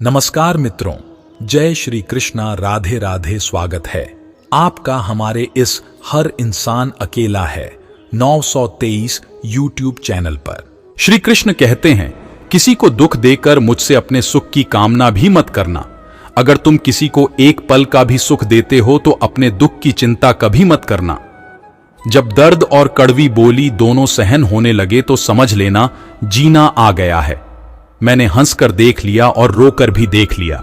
नमस्कार मित्रों, जय श्री कृष्णा, राधे राधे। स्वागत है आपका हमारे इस हर इंसान अकेला है 923 यूट्यूब चैनल पर। श्री कृष्ण कहते हैं, किसी को दुख देकर मुझसे अपने सुख की कामना भी मत करना। अगर तुम किसी को एक पल का भी सुख देते हो तो अपने दुख की चिंता कभी मत करना। जब दर्द और कड़वी बोली दोनों सहन होने लगे तो समझ लेना जीना आ गया है। मैंने हंसकर देख लिया और रोकर भी देख लिया,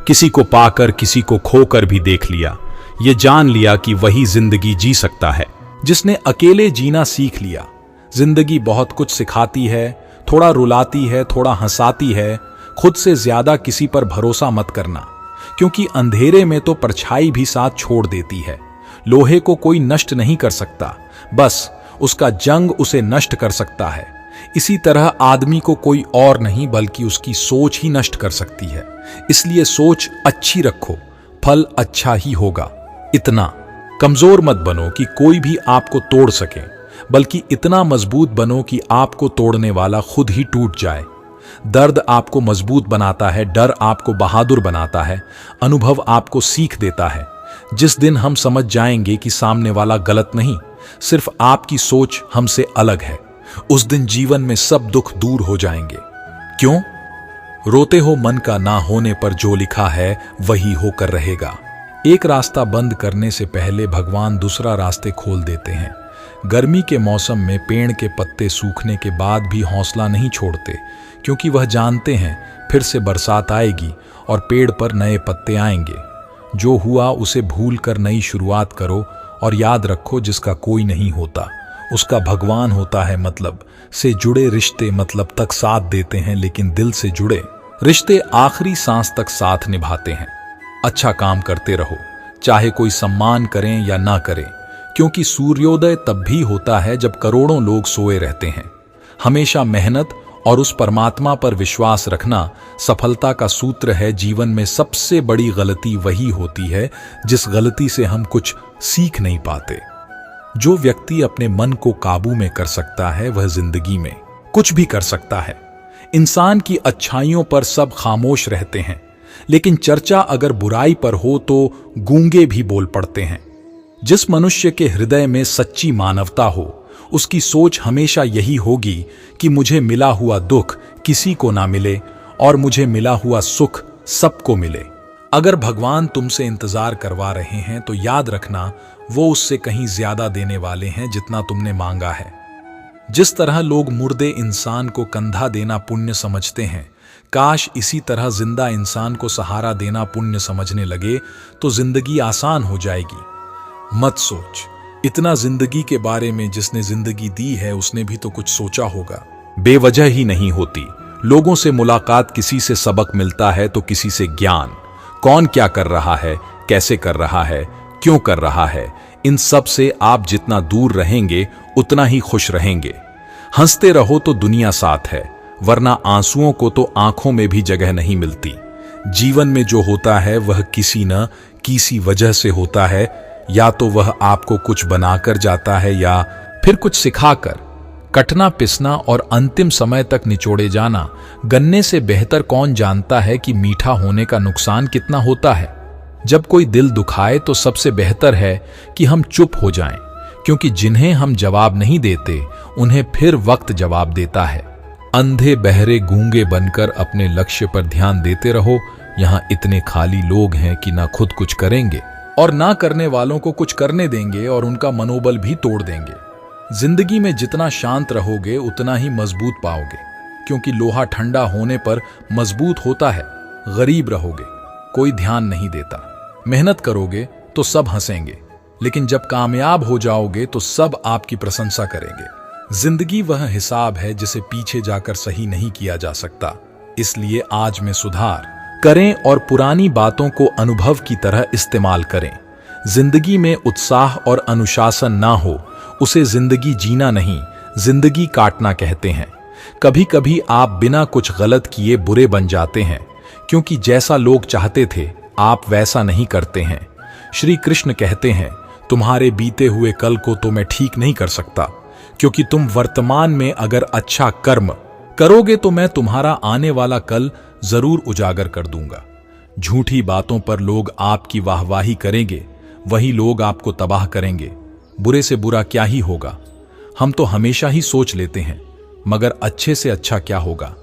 किसी को पाकर किसी को खोकर भी देख लिया। ये जान लिया कि वही जिंदगी जी सकता है जिसने अकेले जीना सीख लिया। जिंदगी बहुत कुछ सिखाती है, थोड़ा रुलाती है, थोड़ा हंसाती है। खुद से ज्यादा किसी पर भरोसा मत करना, क्योंकि अंधेरे में तो परछाई भी साथ छोड़ देती है। लोहे को कोई नष्ट नहीं कर सकता, बस उसका जंग उसे नष्ट कर सकता है। इसी तरह आदमी को कोई और नहीं बल्कि उसकी सोच ही नष्ट कर सकती है। इसलिए सोच अच्छी रखो, फल अच्छा ही होगा। इतना कमजोर मत बनो कि कोई भी आपको तोड़ सके, बल्कि इतना मजबूत बनो कि आपको तोड़ने वाला खुद ही टूट जाए। दर्द आपको मजबूत बनाता है, डर आपको बहादुर बनाता है, अनुभव आपको सीख देता है। जिस दिन हम समझ जाएंगे कि सामने वाला गलत नहीं, सिर्फ आपकी सोच हमसे अलग है, उस दिन जीवन में सब दुख दूर हो जाएंगे। क्यों? रोते हो मन का ना होने पर, जो लिखा है वही होकर रहेगा। एक रास्ता बंद करने से पहले भगवान दूसरा रास्ते खोल देते हैं। गर्मी के मौसम में पेड़ के पत्ते सूखने के बाद भी हौसला नहीं छोड़ते, क्योंकि वह जानते हैं फिर से बरसात आएगी और पेड़ पर नए पत्ते आएंगे। जो हुआ उसे भूल कर नई शुरुआत करो और याद रखो, जिसका कोई नहीं होता उसका भगवान होता है। मतलब से जुड़े रिश्ते मतलब तक साथ देते हैं, लेकिन दिल से जुड़े रिश्ते आखिरी सांस तक साथ निभाते हैं। अच्छा काम करते रहो, चाहे कोई सम्मान करें या ना करें, क्योंकि सूर्योदय तब भी होता है जब करोड़ों लोग सोए रहते हैं। हमेशा मेहनत और उस परमात्मा पर विश्वास रखना सफलता का सूत्र है। जीवन में सबसे बड़ी गलती वही होती है जिस गलती से हम कुछ सीख नहीं पाते। जो व्यक्ति अपने मन को काबू में कर सकता है वह जिंदगी में कुछ भी कर सकता है। इंसान की अच्छाइयों पर सब खामोश रहते हैं, लेकिन चर्चा अगर बुराई पर हो तो गूंगे भी बोल पड़ते हैं। जिस मनुष्य के हृदय में सच्ची मानवता हो, उसकी सोच हमेशा यही होगी कि मुझे मिला हुआ दुख किसी को ना मिले और मुझे मिला हुआ सुख सबको मिले। अगर भगवान तुमसे इंतजार करवा रहे हैं तो याद रखना वो उससे कहीं ज्यादा देने वाले हैं जितना तुमने मांगा है। जिस तरह लोग मुर्दे इंसान को कंधा देना पुण्य समझते हैं, काश इसी तरह जिंदा इंसान को सहारा देना पुण्य समझने लगे तो जिंदगी आसान हो जाएगी। मत सोच इतना जिंदगी के बारे में, जिसने जिंदगी दी है उसने भी तो कुछ सोचा होगा। बेवजह ही नहीं होती। लोगों से मुलाकात, किसी से सबक मिलता है तो किसी से ज्ञान। कौन क्या कर रहा है, कैसे कर रहा है, क्यों कर रहा है, इन सब से आप जितना दूर रहेंगे उतना ही खुश रहेंगे। हंसते रहो तो दुनिया साथ है, वरना आंसुओं को तो आंखों में भी जगह नहीं मिलती। जीवन में जो होता है वह किसी न किसी वजह से होता है, या तो वह आपको कुछ बनाकर जाता है या फिर कुछ सिखाकर। कटना पिसना और अंतिम समय तक निचोड़े जाना, गन्ने से बेहतर कौन जानता है कि मीठा होने का नुकसान कितना होता है। जब कोई दिल दुखाए तो सबसे बेहतर है कि हम चुप हो जाएं, क्योंकि जिन्हें हम जवाब नहीं देते उन्हें फिर वक्त जवाब देता है। अंधे बहरे गूंगे बनकर अपने लक्ष्य पर ध्यान देते रहो। यहाँ इतने खाली लोग हैं कि ना खुद कुछ करेंगे और ना करने वालों को कुछ करने देंगे और उनका मनोबल भी तोड़ देंगे। जिंदगी में जितना शांत रहोगे उतना ही मजबूत पाओगे, क्योंकि लोहा ठंडा होने पर मजबूत होता है। गरीब रहोगे, कोई ध्यान नहीं देता। मेहनत करोगे तो सब हंसेंगे, लेकिन जब कामयाब हो जाओगे तो सब आपकी प्रशंसा करेंगे। जिंदगी वह हिसाब है जिसे पीछे जाकर सही नहीं किया जा सकता। इसलिए आज में सुधार करें और पुरानी बातों को अनुभव की तरह इस्तेमाल करें। जिंदगी में उत्साह और अनुशासन ना हो उसे जिंदगी जीना नहीं, जिंदगी काटना कहते हैं। कभी कभी आप बिना कुछ गलत किए बुरे बन जाते हैं, क्योंकि जैसा लोग चाहते थे आप वैसा नहीं करते हैं। श्री कृष्ण कहते हैं, तुम्हारे बीते हुए कल को तो मैं ठीक नहीं कर सकता, क्योंकि तुम वर्तमान में अगर अच्छा कर्म करोगे तो मैं तुम्हारा आने वाला कल जरूर उजागर कर दूंगा। झूठी बातों पर लोग आपकी वाहवाही करेंगे, वही लोग आपको तबाह करेंगे। बुरे से बुरा क्या ही होगा, हम तो हमेशा ही सोच लेते हैं, मगर अच्छे से अच्छा क्या होगा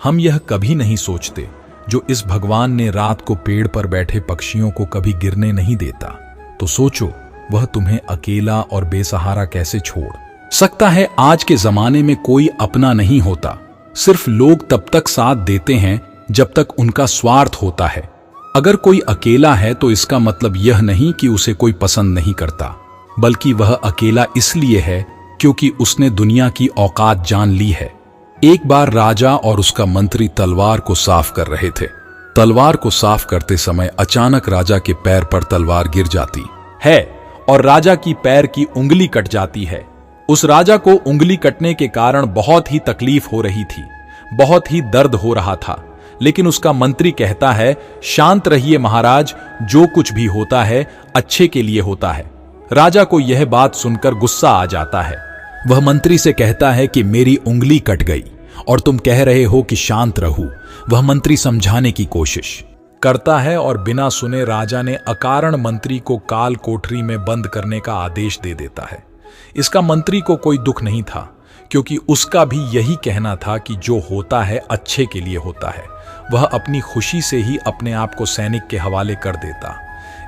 हम यह कभी नहीं सोचते। जो इस भगवान ने रात को पेड़ पर बैठे पक्षियों को कभी गिरने नहीं देता, तो सोचो वह तुम्हें अकेला और बेसहारा कैसे छोड़ सकता है। आज के जमाने में कोई अपना नहीं होता, सिर्फ लोग तब तक साथ देते हैं जब तक उनका स्वार्थ होता है। अगर कोई अकेला है तो इसका मतलब यह नहीं कि उसे कोई पसंद नहीं करता, बल्कि वह अकेला इसलिए है क्योंकि उसने दुनिया की औकात जान ली है। एक बार राजा और उसका मंत्री तलवार को साफ कर रहे थे। तलवार को साफ करते समय अचानक राजा के पैर पर तलवार गिर जाती है और राजा की पैर की उंगली कट जाती है। उस राजा को उंगली कटने के कारण बहुत ही तकलीफ हो रही थी, बहुत ही दर्द हो रहा था। लेकिन उसका मंत्री कहता है, शांत रहिए महाराज, जो कुछ भी होता है अच्छे के लिए होता है। राजा को यह बात सुनकर गुस्सा आ जाता है। वह मंत्री से कहता है कि मेरी उंगली कट गई और तुम कह रहे हो कि शांत रहूं। वह मंत्री समझाने की कोशिश करता है और बिना सुने राजा ने अकारण मंत्री को काल कोठरी में बंद करने का आदेश दे देता है। इसका मंत्री को कोई दुख नहीं था, क्योंकि उसका भी यही कहना था कि जो होता है अच्छे के लिए होता है। वह अपनी खुशी से ही अपने आप को सैनिक के हवाले कर देता।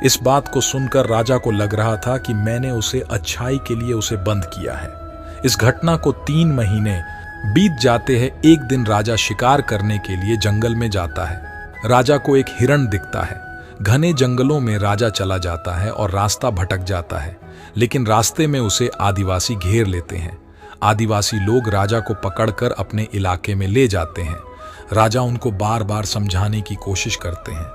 इस बात को सुनकर राजा को लग रहा था कि मैंने उसे अच्छाई के लिए उसे बंद किया है। इस घटना को 3 महीने बीत जाते हैं। एक दिन राजा शिकार करने के लिए जंगल में जाता है। राजा को एक हिरण दिखता है। घने जंगलों में राजा चला जाता है और रास्ता भटक जाता है, लेकिन रास्ते में उसे आदिवासी घेर लेते हैं। आदिवासी लोग राजा को पकड़कर अपने इलाके में ले जाते हैं। राजा उनको बार बार समझाने की कोशिश करते हैं,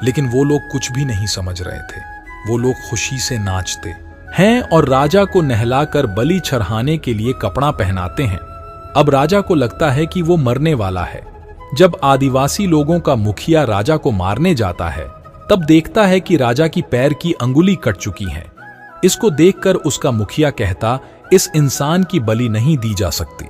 लेकिन वो लोग कुछ भी नहीं समझ रहे थे। वो लोग खुशी से नाचते हैं और राजा को नहलाकर बलि चढ़ाने के लिए कपड़ा पहनाते हैं। अब राजा को लगता है कि वो मरने वाला है। जब आदिवासी लोगों का मुखिया राजा को मारने जाता है, तब देखता है कि राजा की पैर की अंगुली कट चुकी है। इसको देखकर उसका मुखिया कहता, इस इंसान की बलि नहीं दी जा सकती,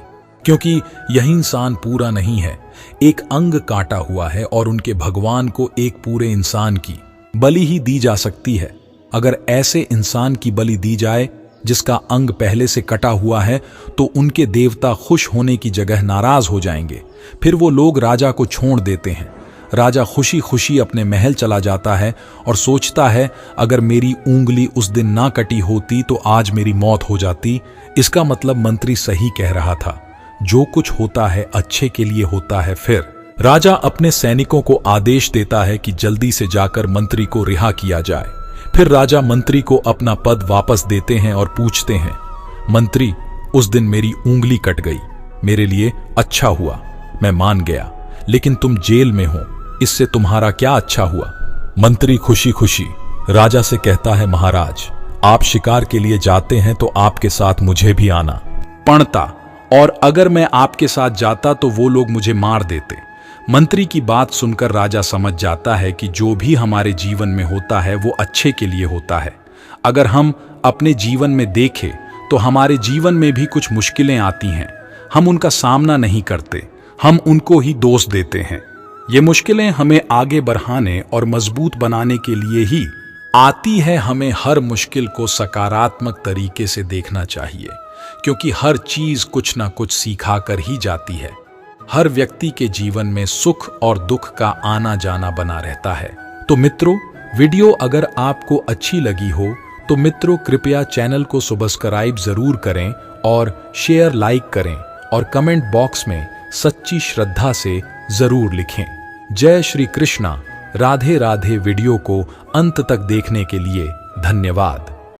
क्योंकि यह इंसान पूरा नहीं है। एक अंग काटा हुआ है और उनके भगवान को एक पूरे इंसान की बलि ही दी जा सकती है। अगर ऐसे इंसान की बलि दी जाए जिसका अंग पहले से कटा हुआ है, तो उनके देवता खुश होने की जगह नाराज हो जाएंगे। फिर वो लोग राजा को छोड़ देते हैं। राजा खुशी खुशी अपने महल चला जाता है और सोचता है, अगर मेरी उंगली उस दिन ना कटी होती तो आज मेरी मौत हो जाती। इसका मतलब मंत्री सही कह रहा था, जो कुछ होता है अच्छे के लिए होता है। फिर राजा अपने सैनिकों को आदेश देता है कि जल्दी से जाकर मंत्री को रिहा किया जाए। फिर राजा मंत्री को अपना पद वापस देते हैं और पूछते हैं, मंत्री, उस दिन मेरी उंगली कट गई, मेरे लिए अच्छा हुआ, मैं मान गया, लेकिन तुम जेल में हो, इससे तुम्हारा क्या अच्छा हुआ? मंत्री खुशी खुशी राजा से कहता है, महाराज, आप शिकार के लिए जाते हैं तो आपके साथ मुझे भी आना पड़ता, और अगर मैं आपके साथ जाता तो वो लोग मुझे मार देते। मंत्री की बात सुनकर राजा समझ जाता है कि जो भी हमारे जीवन में होता है वो अच्छे के लिए होता है। अगर हम अपने जीवन में देखें तो हमारे जीवन में भी कुछ मुश्किलें आती हैं, हम उनका सामना नहीं करते, हम उनको ही दोष देते हैं। ये मुश्किलें हमें आगे बढ़ाने और मजबूत बनाने के लिए ही आती है। हमें हर मुश्किल को सकारात्मक तरीके से देखना चाहिए, क्योंकि हर चीज कुछ ना कुछ सिखा कर ही जाती है। हर व्यक्ति के जीवन में सुख और दुख का आना जाना बना रहता है। तो मित्रों, वीडियो अगर आपको अच्छी लगी हो तो मित्रों कृपया चैनल को सब्सक्राइब जरूर करें और शेयर, लाइक करें और कमेंट बॉक्स में सच्ची श्रद्धा से जरूर लिखें। जय श्री कृष्णा। राधे राधे। वीडियो को अंत तक देखने के लिए धन्यवाद।